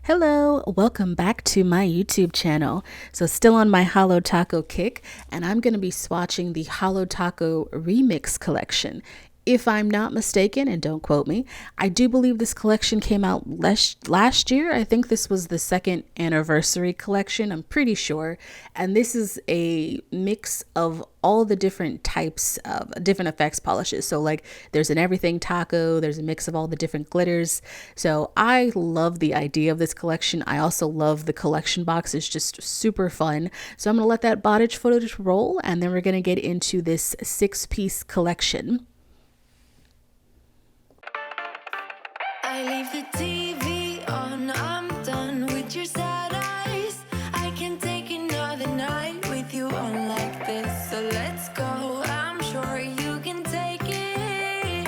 Hello, welcome back to my YouTube channel. So still on my Holo Taco kick, and I'm going to be swatching the Holo Taco Remix collection. If I'm not mistaken, and don't quote me, I do believe this collection came out last year. I think this was the second anniversary collection, I'm pretty sure. And this is a mix of all the different types of different effects polishes. So like there's an everything taco, there's a mix of all the different glitters. So I love the idea of this collection. I also love the collection box. It's just super fun. So I'm gonna let that bottage footage roll, and then we're gonna get into this 6-piece collection. I leave the TV on, I'm done with your sad eyes. I can take another night with you on like this. So let's go, I'm sure you can take it.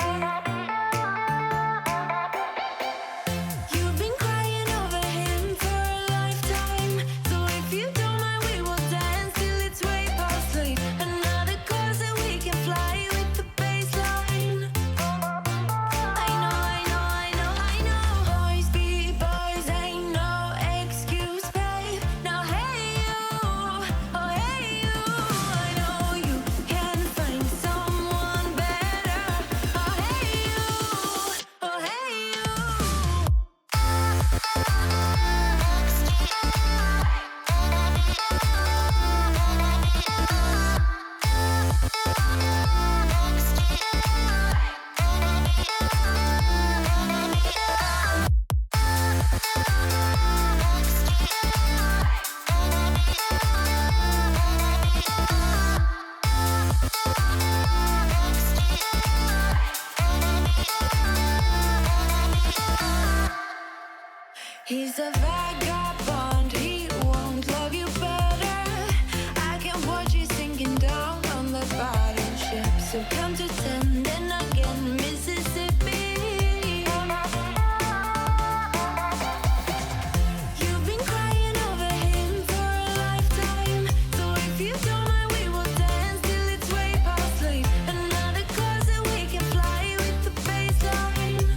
You've been crying over him for a lifetime. So if you don't mind, we will dance till it's way past sleep. Another course that we can fly with the baseline. He's a vagabond, he won't love you better. I can watch you sinking down on the battleship. So come to 10, then again, Mississippi. You've been crying over him for a lifetime. So if you don't mind, we will dance till it's way past sleep. Another course that we can fly with the baseline.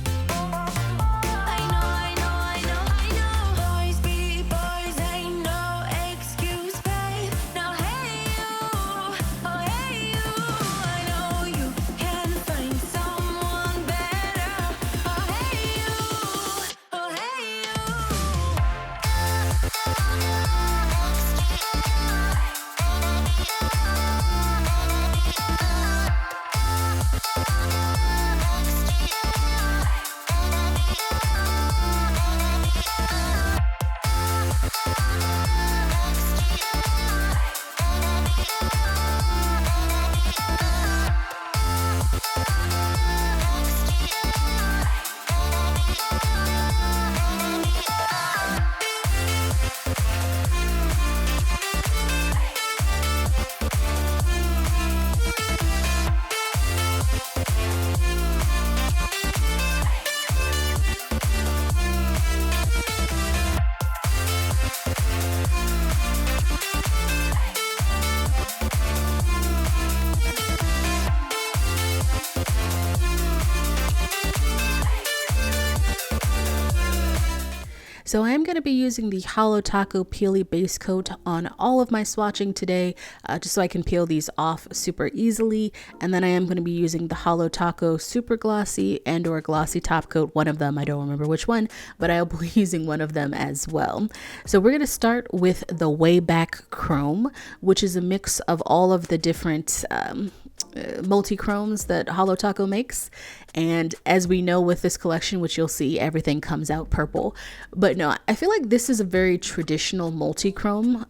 So I am going to be using the Holo Taco Peely base coat on all of my swatching today, just so I can peel these off super easily. And then I am going to be using the Holo Taco Super Glossy and or Glossy top coat, one of them, I don't remember which one, but I'll be using one of them as well. So we're going to start with the Way Back Chrome, which is a mix of all of the different multi-chromes that Holo Taco makes. And as we know with this collection, which you'll see, everything comes out purple. But no, I feel like this is a very traditional multi-chrome.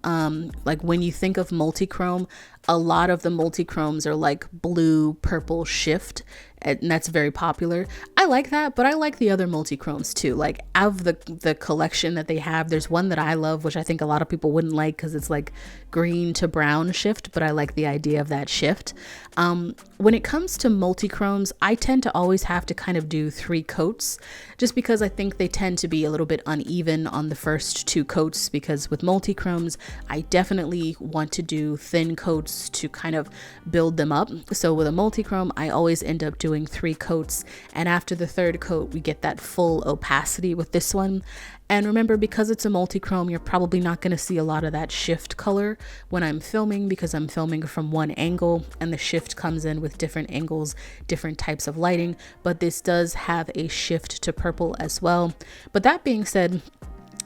Like when you think of multi-chrome, a lot of the multi-chromes are like blue, purple shift, and that's very popular. I like that, but I like the other multi-chromes too. Like out of the collection that they have, there's one that I love, which I think a lot of people wouldn't like because it's like green to brown shift, but I like the idea of that shift. When it comes to multi-chromes, I tend to always have to kind of do 3 coats, just because I think they tend to be a little bit uneven on the first 2 coats, because with multi-chromes, I definitely want to do thin coats to kind of build them up. So with a multi-chrome, I always end up doing 3 coats, and after the third coat, we get that full opacity with this one. And remember, because it's a multi-chrome, you're probably not going to see a lot of that shift color when I'm filming, because I'm filming from one angle and the shift comes in with different angles, different types of lighting. But this does have a shift to purple as well. But that being said,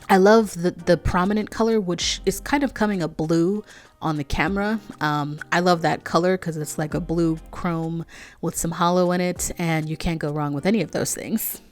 I love the prominent color, which is kind of coming a blue on the camera. I love that color because it's like a blue chrome with some holo in it, and you can't go wrong with any of those things.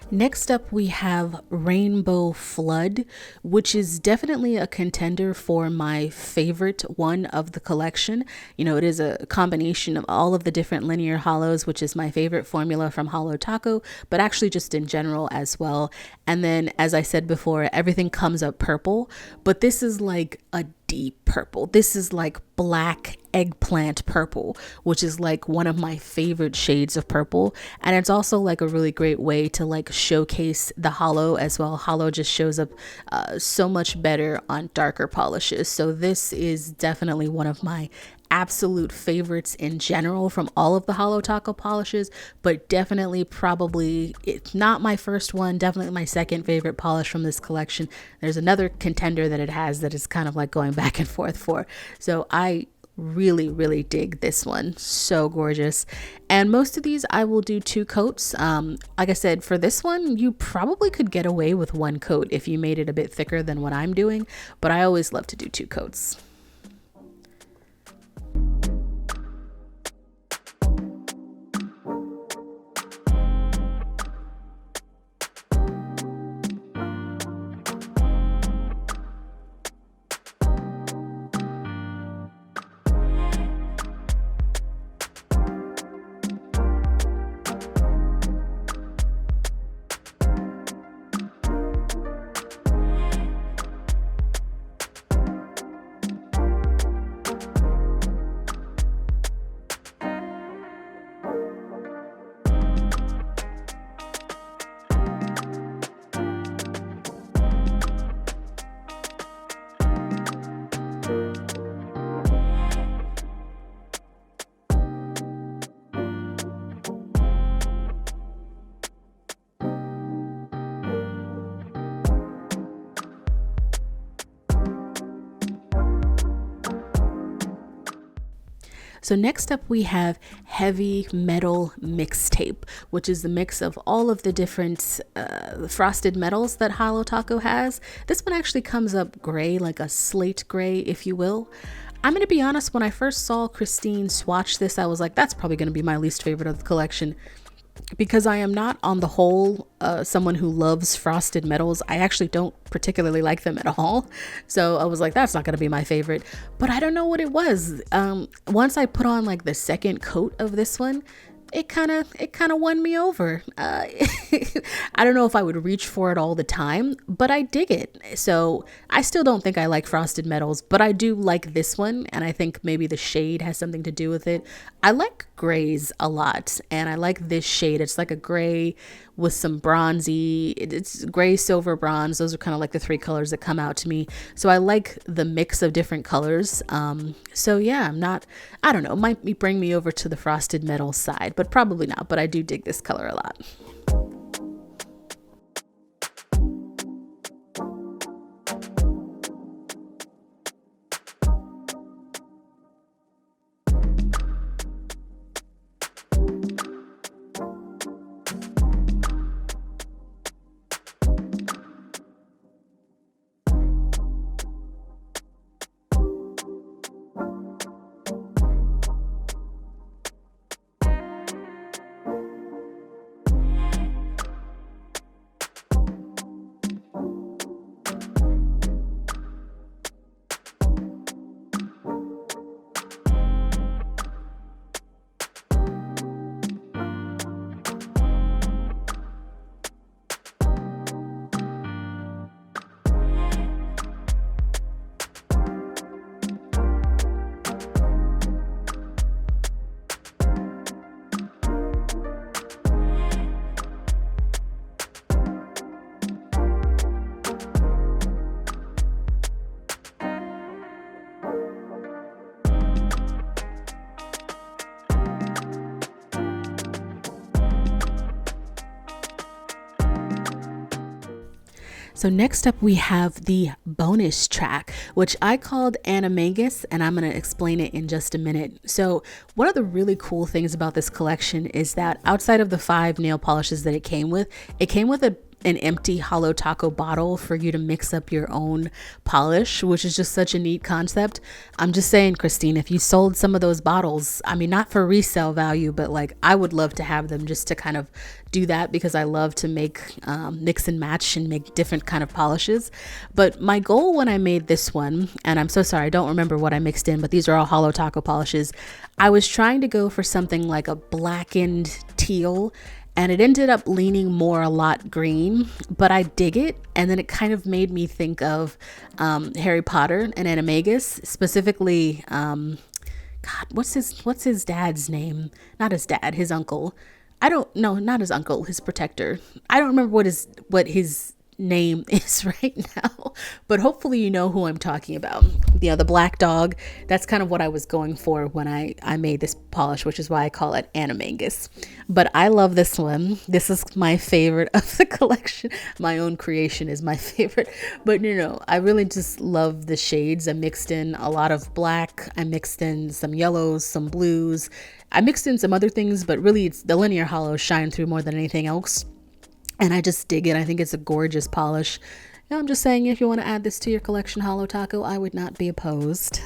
Next up, we have Rainbow Flood, which is definitely a contender for my favorite one of the collection. You know, it is a combination of all of the different linear holos, which is my favorite formula from Holo Taco, but actually just in general as well. And then, as I said before, everything comes up purple, but this is like a deep purple. This is like black eggplant purple, which is like one of my favorite shades of purple. And it's also like a really great way to like showcase the holo as well. Holo just shows up so much better on darker polishes. So this is definitely one of my absolute favorites in general from all of the Holo Taco polishes, but definitely probably, it's not my first one, definitely my second favorite polish from this collection. There's another contender that it has that is kind of like going back and forth for. So I really dig this one. So gorgeous. And most of these I will do 2 coats. Like I said, for this one you probably could get away with 1 coat if you made it a bit thicker than what I'm doing, but I always love to do 2 coats. So next up we have Heavy Metal Mixtape, which is the mix of all of the different frosted metals that Holo Taco has. This one actually comes up gray, like a slate gray, if you will. I'm going to be honest, when I first saw Christine swatch this, I was like, that's probably going to be my least favorite of the collection. Because I am not, on the whole, someone who loves frosted metals. I actually don't particularly like them at all. So I was like, that's not going to be my favorite. But I don't know what it was. Once I put on like the second coat of this one, it kind of won me over. I don't know if I would reach for it all the time, but I dig it. So I still don't think I like frosted metals, but I do like this one, and I think maybe the shade has something to do with it. I like grays a lot, and I like this shade. It's like a gray with some bronzy, it's gray, silver, bronze. Those are kind of like the 3 colors that come out to me. So I like the mix of different colors. So yeah, I don't know, it might bring me over to the frosted metal side, but probably not. But I do dig this color a lot. So next up we have the bonus track, which I called Animagus, and I'm going to explain it in just a minute. So one of the really cool things about this collection is that outside of the 5 nail polishes that it came with an empty Holo Taco bottle for you to mix up your own polish, which is just such a neat concept. I'm just saying, Christine, if you sold some of those bottles, I mean, not for resale value, but like I would love to have them just to kind of do that, because I love to make mix and match and make different kind of polishes. But my goal when I made this one, and I'm so sorry, I don't remember what I mixed in, but these are all Holo Taco polishes. I was trying to go for something like a blackened teal, and it ended up leaning more a lot green, but I dig it. And then it kind of made me think of Harry Potter and Animagus, specifically, God, what's his dad's name? Not his dad, his uncle. I don't know, not his uncle, his protector. I don't remember what his name is right now, but hopefully you know who I'm talking about. Yeah, the black dog. That's kind of what I was going for when I made this polish, which is why I call it Animagus. But I love this one. This is my favorite of the collection. My own creation is my favorite, but I really just love the shades. I mixed in a lot of black. I mixed in some yellows, some blues. I mixed in some other things, but really it's the linear hollows shine through more than anything else. And I just dig it. I think it's a gorgeous polish. I'm just saying, if you want to add this to your collection, Holo Taco, I would not be opposed.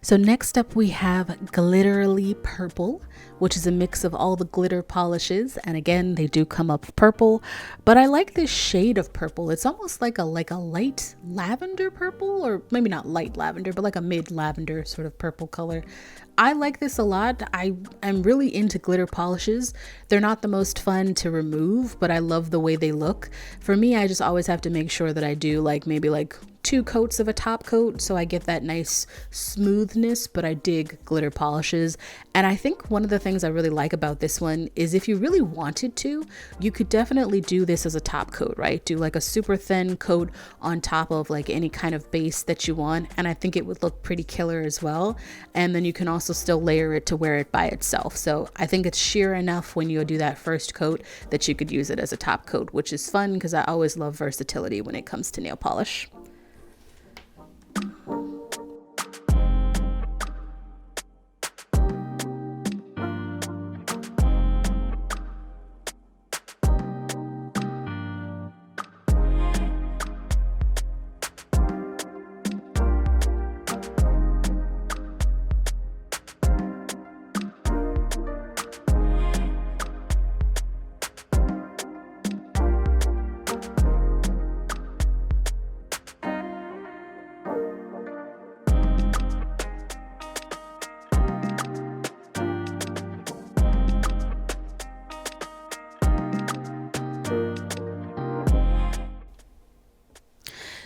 So next up we have Glitterally Purple, which is a mix of all the glitter polishes. And again, they do come up purple, but I like this shade of purple. It's almost like a light lavender purple, or maybe not light lavender, but like a mid lavender sort of purple color. I like this a lot. I'm really into glitter polishes. They're not the most fun to remove, but I love the way they look. For me, I just always have to make sure that I do maybe 2 coats of a top coat so I get that nice smoothness, but I dig glitter polishes. And I think one of the things I really like about this one is if you really wanted to, you could definitely do this as a top coat, right? Do a super thin coat on top of any kind of base that you want, and I think it would look pretty killer as well. And then you can also still layer it to wear it by itself. So I think it's sheer enough when you do that first coat that you could use it as a top coat, which is fun because I always love versatility when it comes to nail polish.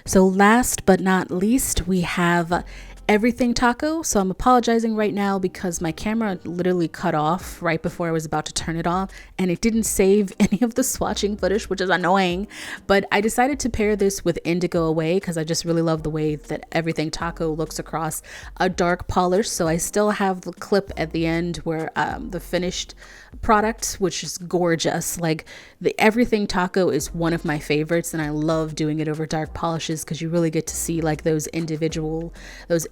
So last but not least, we have Everything Taco. So I'm apologizing right now because my camera literally cut off right before I was about to turn it off, and it didn't save any of the swatching footage, which is annoying. But I decided to pair this with Indigo Away because I just really love the way that Everything Taco looks across a dark polish. So I still have the clip at the end where the finished product, which is gorgeous. The Everything Taco is one of my favorites, and I love doing it over dark polishes because you really get to see those individual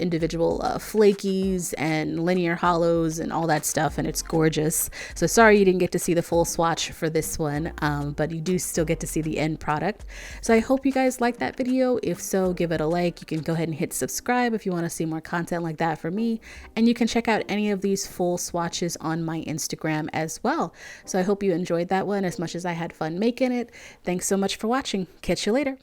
individual flakies and linear hollows and all that stuff, and it's gorgeous. So sorry you didn't get to see the full swatch for this one, but you do still get to see the end product. So I hope you guys liked that video. If so, give it a like. You can go ahead and hit subscribe if you want to see more content like that from me, and you can check out any of these full swatches on my Instagram as well. So I hope you enjoyed that one as much as I had fun making it. Thanks so much for watching. Catch you later.